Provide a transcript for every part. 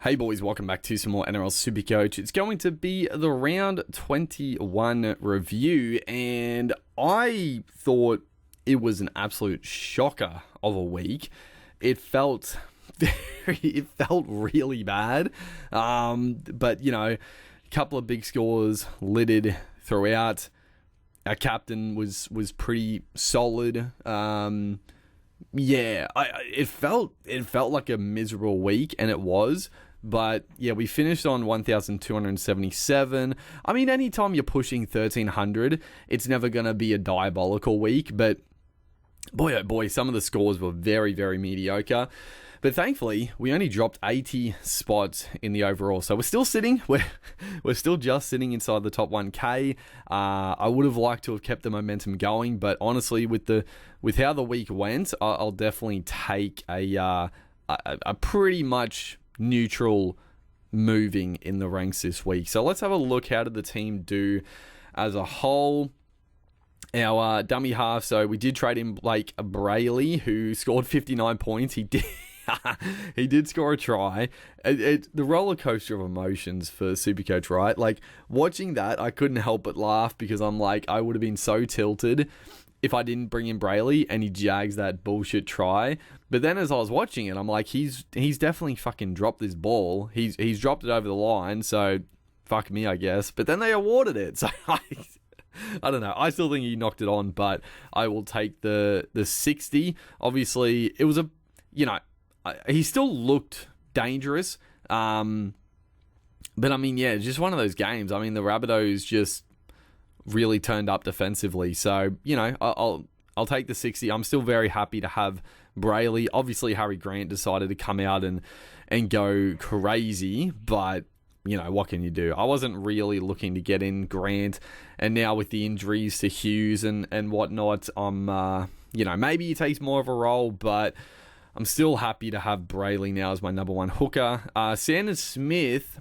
Hey boys, welcome back to some more Nrl Supercoach. It's going to be the round 21 review, and I thought it was an absolute shocker of a week. It felt really bad, but you know, a couple of big scores littered throughout. Our captain was pretty solid. It felt like a miserable week, and it was. But yeah, we finished on 1,277. I mean, anytime you're pushing 1,300, it's never going to be a diabolical week. But boy, oh boy, some of the scores were very, very mediocre. But thankfully, we only dropped 80 spots in the overall. So we're still sitting. We're still just sitting inside the top 1K. I would have liked to have kept the momentum going. But honestly, with how the week went, I'll definitely take a pretty much neutral moving in the ranks this week. So let's have a look. How did the team do as a whole? Our dummy half, so we did trade in Blake Brayley, who scored 59 points. He did score a try. The roller coaster of emotions for Supercoach, right? Like, watching that, I couldn't help but laugh, because I'm like, I would have been so tilted if I didn't bring in Brayley and he jags that bullshit try. But then as I was watching it, I'm like, he's definitely fucking dropped this ball. He's dropped it over the line, so fuck me, I guess. But then they awarded it, so I don't know. I still think he knocked it on, but I will take the 60. Obviously, it was he still looked dangerous. But I mean, yeah, just one of those games. I mean, the Rabbitohs just really turned up defensively. So, you know, I'll take the 60. I'm still very happy to have Brayley. Obviously, Harry Grant decided to come out and go crazy, but you know, what can you do? I wasn't really looking to get in Grant, and now with the injuries to Hughes and whatnot, I'm, maybe he takes more of a role, but I'm still happy to have Brayley now as my number one hooker. Sandon Smith,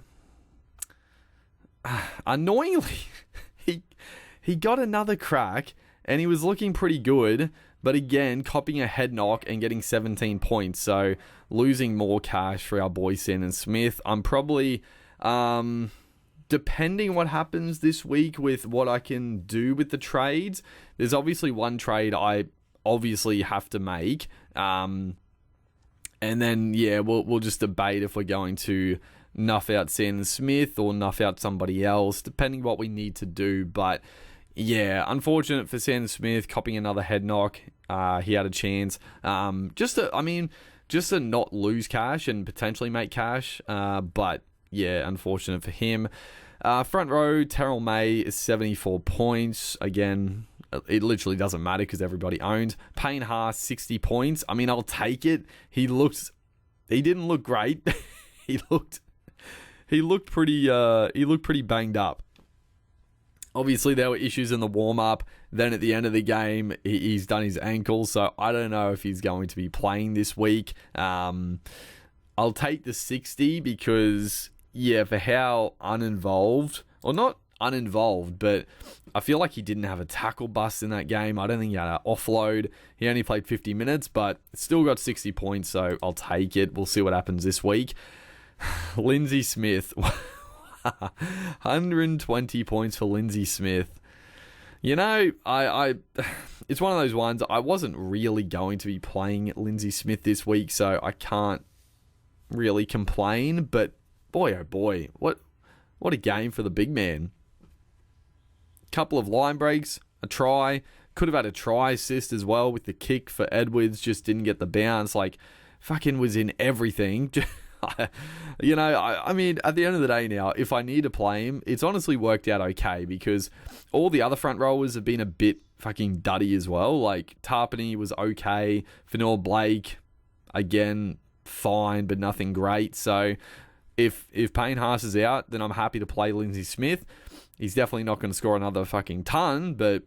annoyingly, he got another crack, and he was looking pretty good, but again, copying a head knock and getting 17 points, so losing more cash for our boy Sandon Smith. I'm probably, depending what happens this week with what I can do with the trades, there's obviously one trade I obviously have to make, and then, yeah, we'll just debate if we're going to nuff out Sandon Smith or nuff out somebody else, depending what we need to do. But yeah, unfortunate for Sandon Smith, copying another head knock. He had a chance. Just to not lose cash and potentially make cash. But yeah, unfortunate for him. Front row, Terrell May is 74 points. Again, it literally doesn't matter because everybody owns. Payne Haas, 60 points. I mean, I'll take it. He didn't look great. He looked pretty banged up. Obviously, there were issues in the warm-up. Then at the end of the game, he's done his ankle, so I don't know if he's going to be playing this week. I'll take the 60 because, yeah, for how uninvolved, or not uninvolved, but I feel like he didn't have a tackle bust in that game. I don't think he had an offload. He only played 50 minutes, but still got 60 points, so I'll take it. We'll see what happens this week. Lindsay Smith, 120 points for Lindsay Smith. You know, I it's one of those ones, I wasn't really going to be playing Lindsay Smith this week, so I can't really complain, but boy, oh boy, what a game for the big man. Couple of line breaks, a try, could have had a try assist as well with the kick for Edwards, just didn't get the bounce, like, fucking was in everything. You know, I mean, at the end of the day now, if I need to play him, it's honestly worked out okay, because all the other front rowers have been a bit fucking duddy as well. Like, Tarpany was okay, Fanor Blake, again, fine, but nothing great. So if Payne Haas is out, then I'm happy to play Lindsay Smith. He's definitely not going to score another fucking ton, but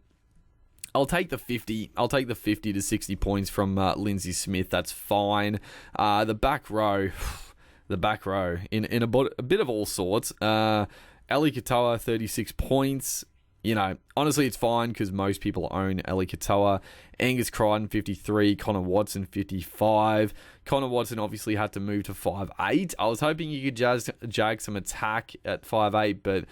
I'll take the 50. I'll take the 50 to 60 points from Lindsay Smith. That's fine. The back row, in a bit of all sorts. Ali Katoa, 36 points. honestly, it's fine because most people own Eli Katoa. Angus Crichton, 53. Connor Watson, 55. Connor Watson obviously had to move to 5'8". I was hoping you could jag some attack at 5'8", but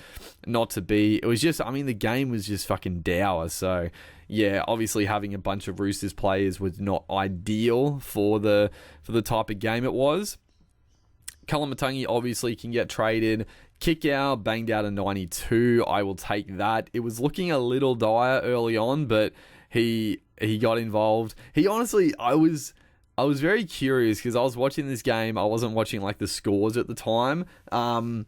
not to be. It was just, the game was just fucking dour. So, yeah, obviously having a bunch of Roosters players was not ideal for the type of game it was. Kalamatangi obviously can get traded. Kick out, banged out a 92. I will take that. It was looking a little dire early on, but he got involved. He honestly, I was very curious because I was watching this game. I wasn't watching like the scores at the time. And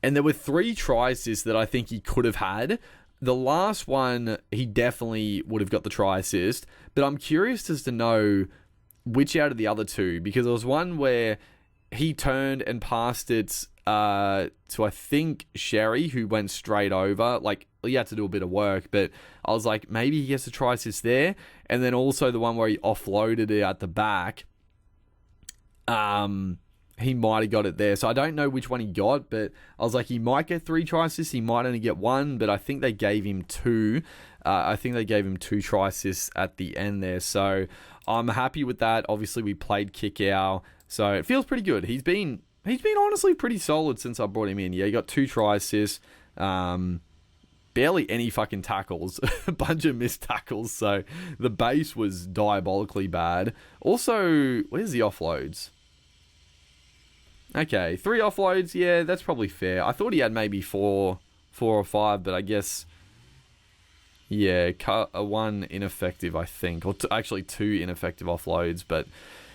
there were 3 try assists that I think he could have had. The last one, he definitely would have got the try assist, but I'm curious as to know which out of the other 2, because there was one where he turned and passed it to, I think, Sherry, who went straight over. Like, he had to do a bit of work, but I was like, maybe he gets a try assist there. And then also the one where he offloaded it at the back, he might have got it there. So I don't know which one he got, but I was like, he might get 3 try assists, he might only get 1, but I think they gave him 2. I think they gave him 2 try assists at the end there. So I'm happy with that. Obviously, we played Kickow, so it feels pretty good. He's been honestly pretty solid since I brought him in. Yeah, he got 2 try assists, barely any fucking tackles, a bunch of missed tackles, so the base was diabolically bad. Also, where's the offloads? Okay, 3 offloads, yeah, that's probably fair. I thought he had maybe 4 or 5, but I guess, yeah, 1 ineffective, I think, or actually 2 ineffective offloads, but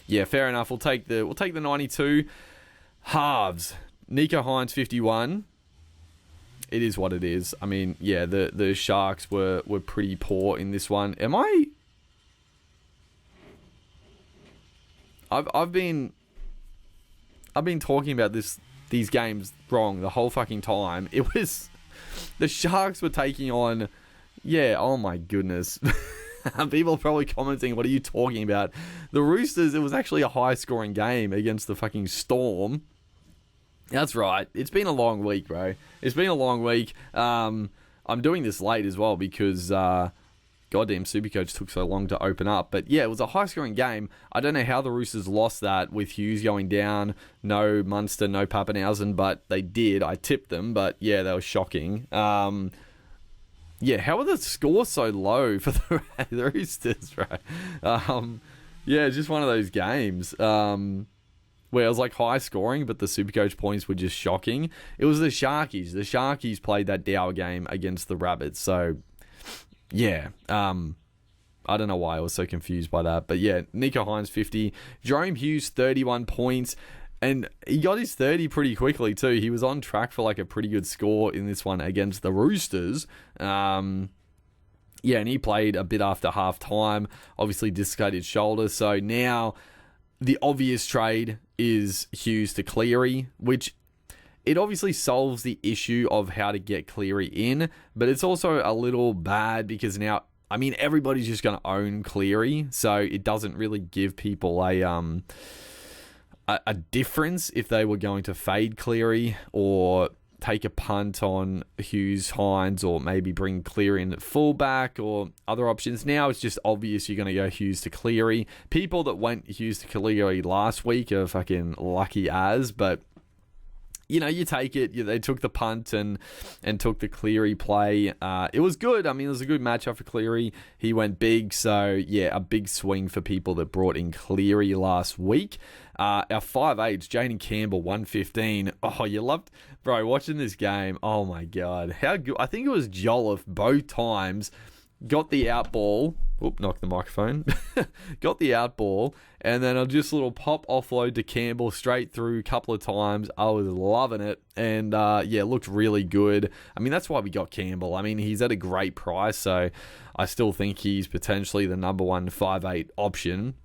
yeah, fair enough. We'll take the 92. Halves. Nico Hines, 51. It is what it is. Yeah, the Sharks were pretty poor in this one. I've been talking about these games wrong the whole fucking time. It was the Sharks were taking on, yeah, oh my goodness. People are probably commenting, what are you talking about? The Roosters, it was actually a high-scoring game against the fucking Storm. That's right. It's been a long week, bro. It's been a long week. I'm doing this late as well because goddamn Supercoach took so long to open up. But yeah, it was a high-scoring game. I don't know how the Roosters lost that with Hughes going down. No Munster, no Pappenhausen, but they did. I tipped them, but yeah, they were shocking. Yeah, how are the scores so low for the Roosters, right? Yeah, it's just one of those games where it was like high scoring, but the Supercoach points were just shocking. It was the Sharkies. The Sharkies played that dour game against the Rabbits. So, yeah, I don't know why I was so confused by that. But yeah, Nico Hines, 50. Jerome Hughes, 31 points. And he got his 30 pretty quickly too. He was on track for like a pretty good score in this one against the Roosters. Yeah, and he played a bit after half time. Obviously dislocated shoulder. So now the obvious trade is Hughes to Cleary, which it obviously solves the issue of how to get Cleary in. But it's also a little bad because now, everybody's just going to own Cleary. So it doesn't really give people a difference if they were going to fade Cleary or take a punt on Hughes, Hines, or maybe bring Cleary in at fullback or other options. Now it's just obvious you're going to go Hughes to Cleary. People that went Hughes to Cleary last week are fucking lucky as, but you take it. They took the punt and took the Cleary play. It was good. It was a good matchup for Cleary. He went big. So, yeah, a big swing for people that brought in Cleary last week. Our 5'8", Jaden Campbell, 115. Oh, you loved... Bro, watching this game, oh my God. How good... I think it was Jolliffe both times. Got the out ball. Oop, knocked the microphone. Got the out ball. And then a just little pop offload to Campbell straight through a couple of times. I was loving it. And, yeah, looked really good. That's why we got Campbell. He's at a great price. So I still think he's potentially the number 1 5'8" option.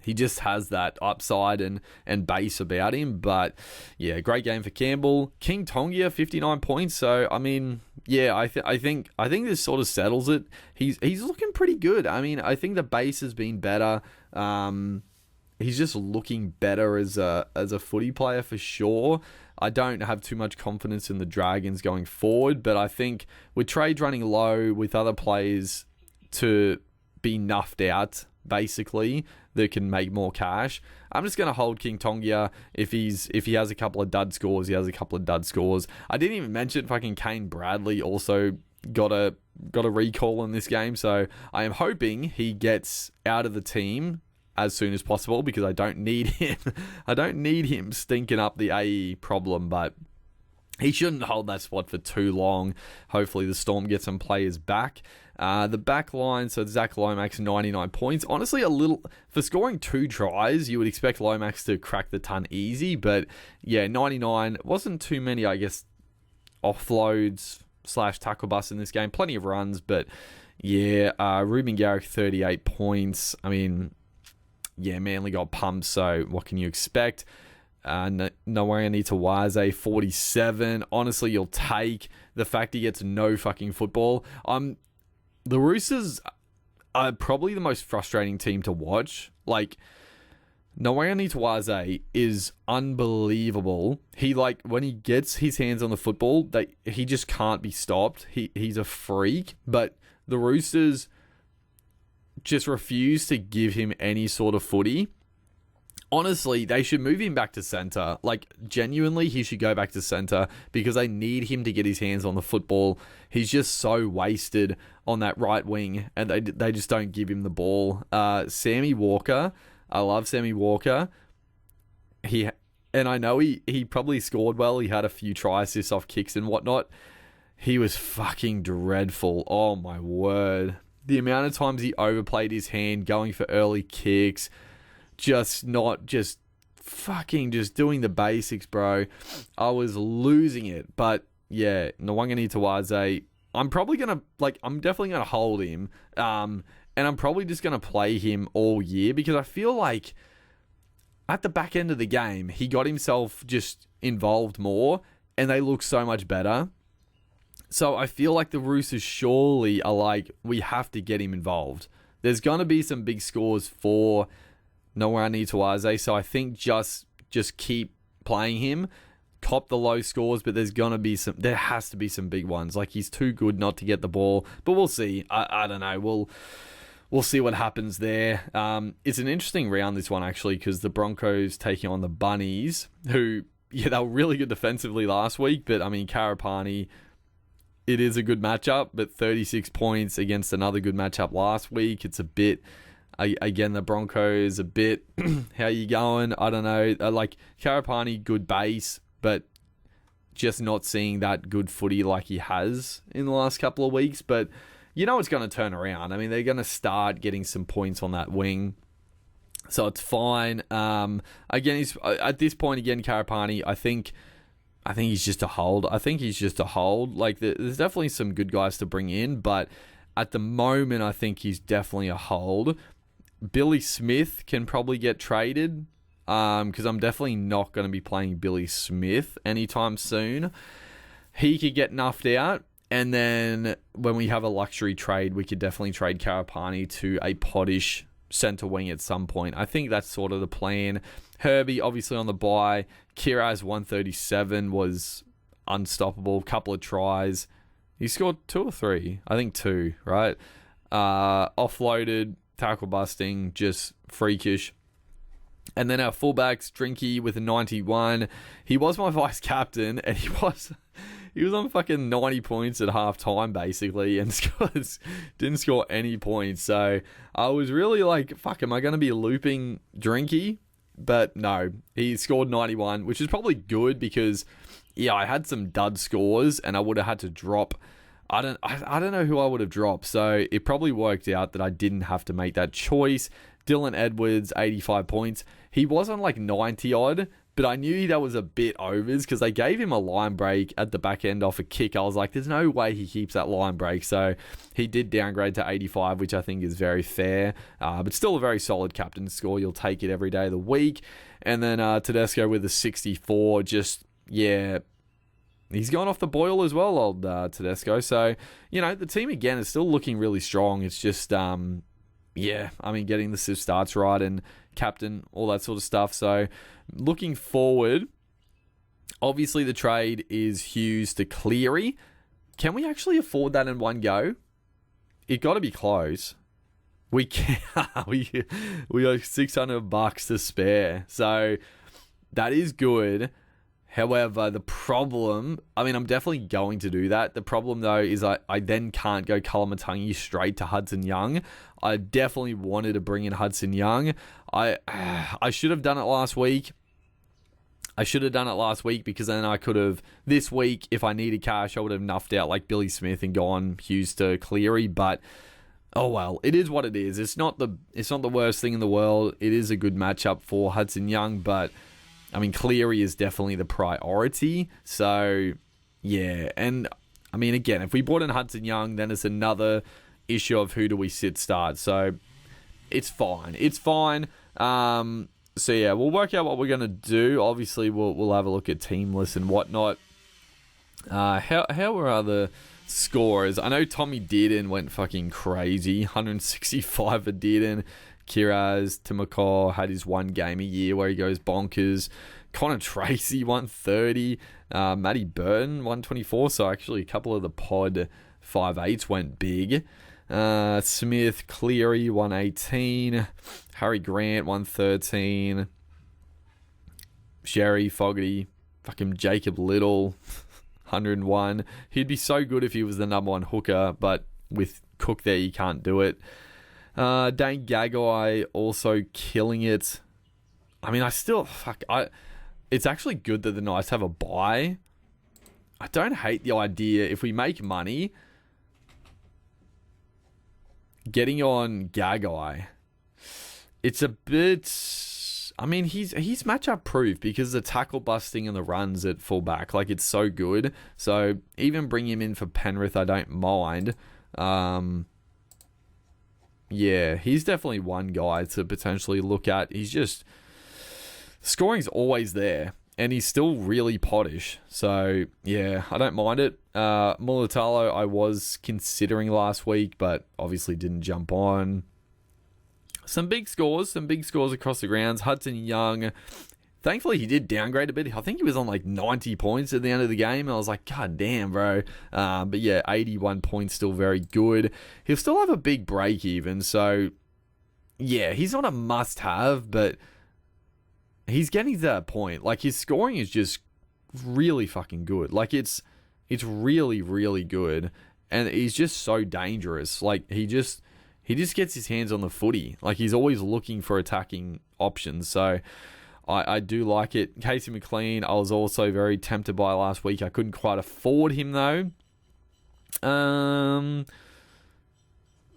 He just has that upside and base about him. But, yeah, great game for Campbell. King Tongia, 59 points. So, yeah, I think this sort of settles it. He's looking pretty good. I think the base has been better. he's just looking better as a footy player for sure. I don't have too much confidence in the Dragons going forward, but I think with trades running low, with other players to be nuffed out, basically, that can make more cash, I'm just going to hold King Tongia. If he has a couple of dud scores, he has a couple of dud scores. I didn't even mention fucking Kane Bradley also got a recall in this game, so I am hoping he gets out of the team as soon as possible, because I don't need him. I don't need him stinking up the AE problem, but he shouldn't hold that spot for too long. Hopefully the Storm gets some players back. The back line, so Zach Lomax, 99 points. Honestly, a little... For scoring 2 tries, you would expect Lomax to crack the ton easy, but yeah, 99. Wasn't too many, I guess, offloads / tackle busts in this game. Plenty of runs, but yeah, Ruben Garrick, 38 points. I mean, yeah, Manly got pumped, so what can you expect? Nowhere to Waze, 47. Honestly, you'll take the fact he gets no fucking football. The Roosters are probably the most frustrating team to watch. Like, Nowhere Waze is unbelievable. He, like, when he gets his hands on the football, he just can't be stopped. He's a freak, but the Roosters just refuse to give him any sort of footy. Honestly, they should move him back to centre. Like, genuinely, he should go back to centre, because they need him to get his hands on the football. He's just so wasted on that right wing, and they just don't give him the ball. Sammy Walker, I love Sammy Walker. And I know he probably scored well. He had a few try assists off kicks and whatnot. He was fucking dreadful. Oh my word. The amount of times he overplayed his hand, going for early kicks, just doing the basics, bro. I was losing it. But yeah, Nwangani Tawaze, I'm definitely gonna hold him. And I'm probably just gonna play him all year, because I feel like at the back end of the game, he got himself just involved more, and they look so much better. So I feel like the Roosters surely are like, we have to get him involved. There's going to be some big scores for Nowani Tawaze, so I think just keep playing him, cop the low scores, but there has to be some big ones. Like, he's too good not to get the ball, but we'll see. I don't know. We'll see what happens there. It's an interesting round, this one, actually, because the Broncos taking on the Bunnies, who, yeah, they were really good defensively last week, but I mean, Karapani, it is a good matchup, but 36 points against another good matchup last week. It's a bit, again, the Broncos, a bit, how you going? I don't know. Like, Karapani, good base, but just not seeing that good footy like he has in the last couple of weeks. But you know it's going to turn around. I mean, they're going to start getting some points on that wing, so it's fine. Again, at this point, Karapani, I think he's just a hold. Like, there's definitely some good guys to bring in, but at the moment, I think he's definitely a hold. Billy Smith can probably get traded, because I'm definitely not going to be playing Billy Smith anytime soon. He could get nuffed out, and then when we have a luxury trade, we could definitely trade Karapani to a pottish centre wing at some point. I think that's sort of the plan. Herbie, obviously on the bye. Kiraz, 137, was unstoppable. Couple of tries. He scored 2 or 3. I think 2, right? Offloaded, tackle busting, just freakish. And then our fullbacks, Drinky with a 91. He was my vice captain, and he was on fucking 90 points at half time, basically, and didn't score any points. So I was really like, fuck, am I going to be looping Drinky? But no, he scored 91, which is probably good, because yeah, I had some dud scores and I would have had to drop. I don't know who I would have dropped. So it probably worked out that I didn't have to make that choice. Dylan Edwards, 85 points. He was on like 90 odd, but I knew that was a bit overs, because they gave him a line break at the back end off a kick. I was like, there's no way he keeps that line break. So he did downgrade to 85, which I think is very fair, but still a very solid captain score. You'll take it every day of the week. And then Tedesco with a 64, just, yeah, he's gone off the boil as well, old Tedesco. So, you know, the team again is still looking really strong. It's just, yeah, I mean, getting the SIV starts right and captain, all that sort of stuff. So looking forward, obviously the trade is Hughes to Cleary. Can we actually afford that in one go? It got to be close. We can. we got $600 to spare, so that is good. However, the problem, I mean, I'm definitely going to do that. The problem, though, is I then can't go Kalamatangi straight to Hudson Young. I definitely wanted to bring in Hudson Young. I should have done it last week. Because then I could have, this week, if I needed cash, I would have nuffed out like Billy Smith and gone Hughes to Cleary. But, oh well, it is what it is. It's not the worst thing in the world. It is a good matchup for Hudson Young, but I mean, Cleary is definitely the priority. So, yeah. And, I mean, again, if we brought in Hudson Young, then it's another issue of who do we sit start. So, it's fine. So, yeah, we'll work out what we're going to do. Obviously, we'll have a look at team lists and whatnot. How were other scorers? I know Tommy Dearden went fucking crazy. 165 for Dearden. Kiraz Timoko had his one game a year where he goes bonkers. Connor Tracy 130. Matty Burton 124. So actually a couple of the pod 5'8s went big. Smith Cleary 118. Harry Grant 113. Sherry Fogarty. Fucking Jacob Little 101. He'd be so good if he was the number one hooker, but with Cook there you can't do it. Dane Gagai also killing it. I mean, it's actually good that the Knights have a bye. I don't hate the idea. If we make money, getting on Gagai, it's a bit... I mean, he's matchup proof because the tackle busting and the runs at fullback, like, it's so good. So even bring him in for Penrith, I don't mind. Yeah, he's definitely one guy to potentially look at. He's just... Scoring's always there, and he's still really pottish. So, yeah, I don't mind it. Mulatalo, I was considering last week, but obviously didn't jump on. Some big scores across the grounds. Hudson Young, thankfully he did downgrade a bit. I think he was on like 90 points at the end of the game. I was like, God damn, bro. But yeah, 81 points, still very good. He'll still have a big break even. So yeah, he's not a must-have, but he's getting to that point. Like, his scoring is just really fucking good. Like, it's really, really good. And he's just so dangerous. Like, he just gets his hands on the footy. Like, he's always looking for attacking options. So I do like it. Casey McLean, I was also very tempted by last week. I couldn't quite afford him, though. But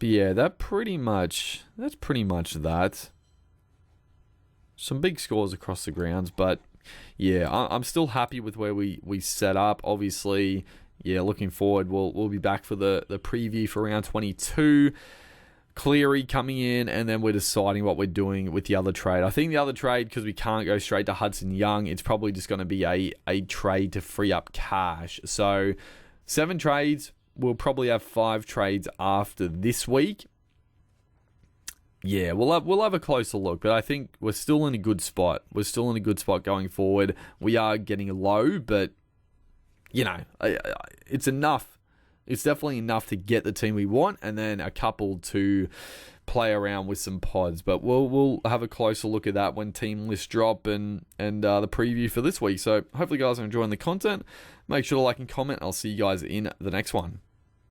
yeah, that's pretty much that. Some big scores across the grounds, but yeah, I'm still happy with where we set up. Obviously, yeah, looking forward, we'll be back for the preview for round 22. Cleary coming in, and then we're deciding what we're doing with the other trade. I think the other trade, because we can't go straight to Hudson Young, it's probably just going to be a trade to free up cash. So 7 trades. We'll probably have 5 trades after this week. Yeah, we'll have a closer look, but I think we're still in a good spot. We're still in a good spot going forward. We are getting low, but you know, it's enough. It's definitely enough to get the team we want, and then a couple to play around with some pods. But we'll have a closer look at that when team lists drop and the preview for this week. So hopefully, you guys are enjoying the content. Make sure to like and comment. I'll see you guys in the next one.